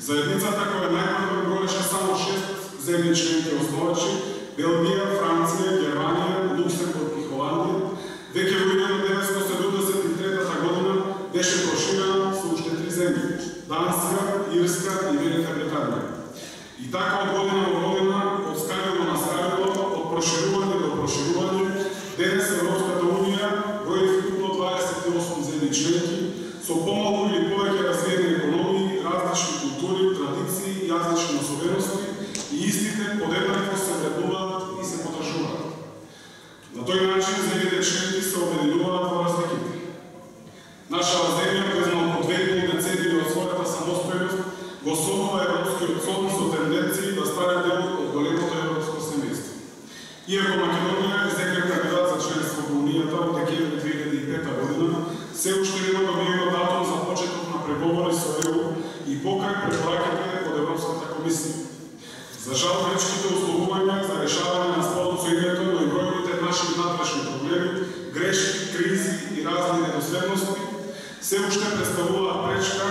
Заедницата која најпрво броеше само 6 земји членки основачи, Белгија, Франција, Германија, Луксембург и Холандија, веќе во 1973 година беше проширена со уште 3 земји – Данска, Ирска и Велика Британија. И така од година во година, од скалено на скалено, од проширување до проширување, денес Европската Унија брои вкупно 28 земји членки со помалку или повеќе развиени економии, различни култури, традиции, јазични особености и истите подеднакво се вреднуваат и се подржуваат. На тој начин земјите членки се обединуваат во разликите. Нашава земја през малку 2,5 децении од својата самостојност го собува европскиот сон со тенденции да стане дел од големото европско семејство. Иако Македонија е земја кандидат за членство во Унијата од декември 2005 година, се уште нема добиено датум за почеток на преговори со ЕУ и покрај препораките од Европската комисија. За жал, гречките условувања за решавање на спорот со името, но и бројните наши внатрешни проблеми, грешки, кризи и разни недоследности се уште представуваат пречка